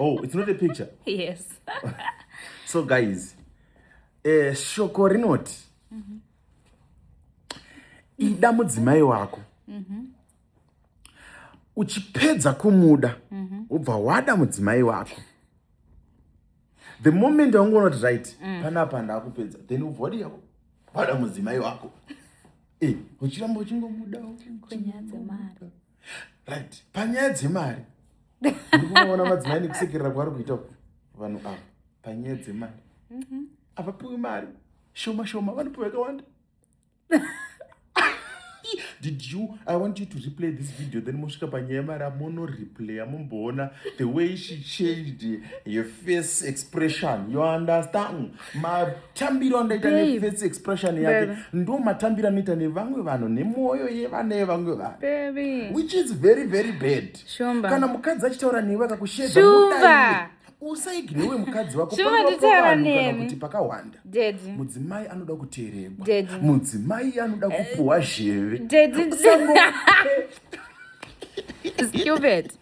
Oh, it's not a picture. Yes. So guys, shoko rinoti ida mudzimai wako uchipedza kumuda ubva wada mudzimai wako. The moment waungonoti right panapa ndakupedza, then ubvodi yako wada mudzimai wako. Uchiramba uchingomuda Kunyaya dzemari. right, panyaya dzemari ndikuona madzimai nekusekerera kwaari kuita vanhu ava panyaya dzemari. Avapiwi mari shoma shoma, vanopiwa yakawanda. I want you to replay this video, then mosvika panyaya yemari amono replay amomboona the way she changed your face expression. You understand? Matambiro anoita neface expression yake ndo matambiro anoita nevamwe vanhu nemwoyo yevana yevamwe vanhu, which is very very bad. Kana mukadzi achitaura newe akakushedza mudai usaiginewe mukadzi wako kuti pakawanda. Mudzimai anoda kuteererwa, mudzimai anoda kupuwa zheve. Stupid.